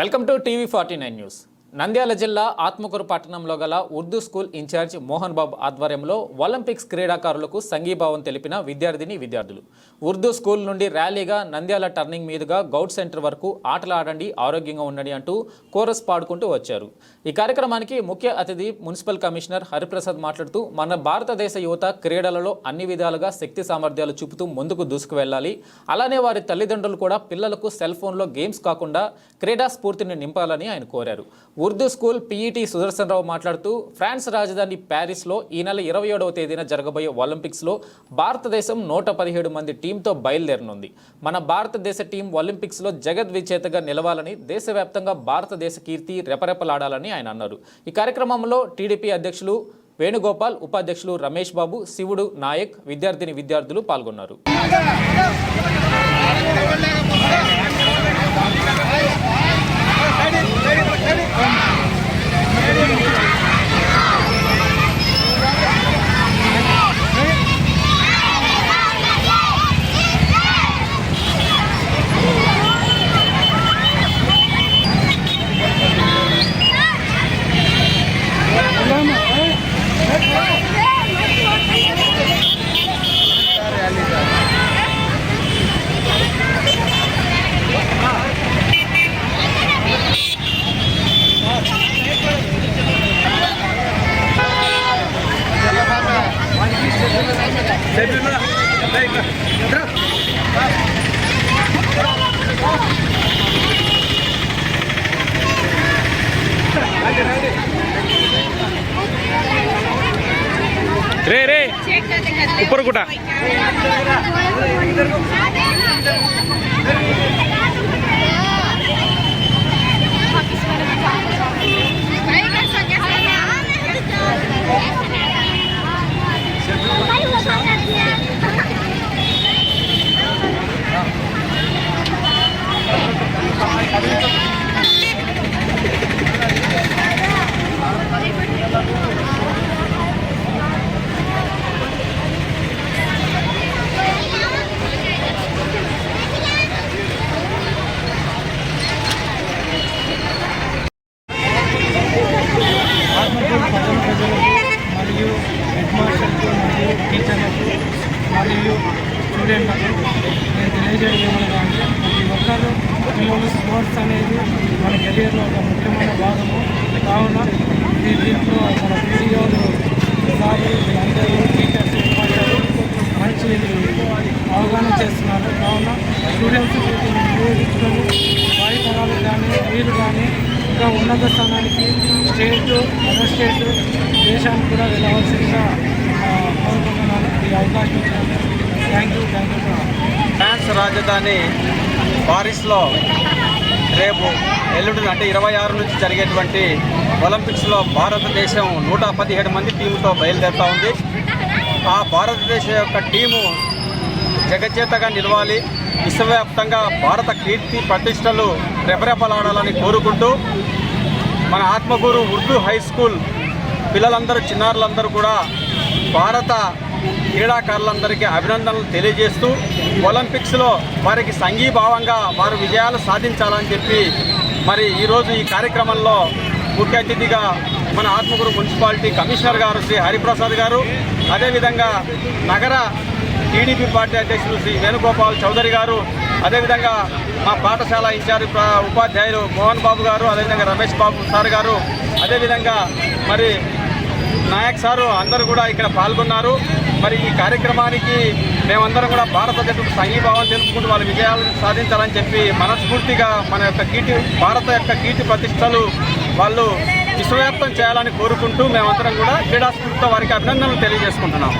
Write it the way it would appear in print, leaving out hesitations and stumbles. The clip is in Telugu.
వెల్కమ్ టు టీవీ49 న్యూస్. నంద్యాల జిల్లా ఆత్మకూరు పట్టణంలో గల ఉర్దూ స్కూల్ ఇన్ఛార్జ్ మోహన్ బాబు ఆధ్వర్యంలో ఒలింపిక్స్ క్రీడాకారులకు సంఘీభావం తెలిపిన విద్యార్థులు ఉర్దూ స్కూల్ నుండి ర్యాలీగా నంద్యాల టర్నింగ్ మీదుగా గౌడ్ సెంటర్ వరకు ఆటలు ఆడండి ఆరోగ్యంగా ఉండండి అంటూ కోరస్ పాడుకుంటూ వచ్చారు. ఈ కార్యక్రమానికి ముఖ్య అతిథి మున్సిపల్ కమిషనర్ హరిప్రసాద్ మాట్లాడుతూ మన భారతదేశ యువత క్రీడలలో అన్ని విధాలుగా శక్తి సామర్థ్యాలు చూపుతూ ముందుకు దూసుకు వెళ్ళాలి. అలానే వారి తల్లిదండ్రులు కూడా పిల్లలకు సెల్ ఫోన్లో గేమ్స్ కాకుండా క్రీడా స్ఫూర్తిని నింపాలని ఆయన కోరారు. ఉర్దూ స్కూల్ పీఈటీ సుదర్శన్ రావు మాట్లాడుతూ ఫ్రాన్స్ రాజధాని ప్యారిస్లో ఈ నెల 27వ తేదీన జరగబోయే ఒలింపిక్స్లో భారతదేశం 117 మంది టీంతో బయలుదేరనుంది. మన భారతదేశ టీం ఒలింపిక్స్లో జగద్విజేతగా నిలవాలని, దేశవ్యాప్తంగా భారతదేశ కీర్తి రెపరెపలాడాలని ఆయన అన్నారు. ఈ కార్యక్రమంలో టీడీపీ అధ్యక్షులు వేణుగోపాల్, ఉపాధ్యక్షులు రమేష్ బాబు, శివుడు నాయక్, విద్యార్థులు పాల్గొన్నారు. रे ऊपर कुटा మరియు హెడ్ మాస్టర్కు మరియు టీచర్లకు మరియు స్టూడెంట్లకు నేను తెలియజేయడం ఏమనగా ప్రతి ఒక్కరు పిల్లలు స్పోర్ట్స్ అనేది మన కెరియర్లో ఒక ముఖ్యమైన భాగము. కావున దీంట్లో మన పీడియోలు సార్లు అందరూ టీచర్స్ హెడ్ మాస్టర్లు మంచి అవగాహన చేస్తున్నారు. కావున స్టూడెంట్స్ నియోజించుకొని భావితరాలు కానీ వీరు కానీ ఇంకా ఉన్నత స్థానానికి స్టేటు, అదర్ స్టేటు, దేశానికి కూడా వెళ్ళవలసిందిగా కోరుకుంటున్నాను. ఈ అవకాశం ఇచ్చినందుకు థ్యాంక్ యూ. ఫ్రాన్స్ రాజధాని పారిస్లో రేపు ఎల్లుండి అంటే 26 నుంచి జరిగేటువంటి ఒలింపిక్స్లో భారతదేశం 117 మంది టీముతో బయలుదేరుతూ ఉంది. ఆ భారతదేశం యొక్క టీము జగజ్జేతగా నిలవాలి, విశ్వవ్యాప్తంగా భారత కీర్తి ప్రతిష్టలు రెపరెపలాడాలని కోరుకుంటూ మన ఆత్మకూరు ఉర్దూ హై స్కూల్ పిల్లలందరూ, చిన్నారులందరూ కూడా భారత క్రీడాకారులందరికీ అభినందనలు తెలియజేస్తూ ఒలింపిక్స్లో వారికి సంఘీభావంగా వారు విజయాలు సాధించాలని చెప్పి మరి ఈరోజు ఈ కార్యక్రమంలో ముఖ్య అతిథిగా మన ఆత్మకూరు మున్సిపాలిటీ కమిషనర్ గారు శ్రీ హరిప్రసాద్ గారు, అదేవిధంగా నగర టీడీపీ పార్టీ అధ్యక్షులు శ్రీ వేణుగోపాల్ చౌదరి గారు, అదేవిధంగా మా పాఠశాల ఇన్ఛార్జ్ ఉపాధ్యాయులు మోహన్ బాబు గారు, అదేవిధంగా రమేష్ బాబు సార్ గారు, అదేవిధంగా మరి నాయక్ సారు అందరూ కూడా ఇక్కడ పాల్గొన్నారు. మరి ఈ కార్యక్రమానికి మేమందరం కూడా భారత జట్టుకు సంఘీభావం తెలుపుకుంటూ వాళ్ళ విజయాలు సాధించాలని చెప్పి మనస్ఫూర్తిగా మన యొక్క భారత యొక్క కీర్తి ప్రతిష్టలు వాళ్ళు విశ్వవ్యాప్తం చేయాలని కోరుకుంటూ మేమందరం కూడా క్రీడాస్ఫూర్తితో వారికి అభినందనలు తెలియజేసుకుంటున్నాం.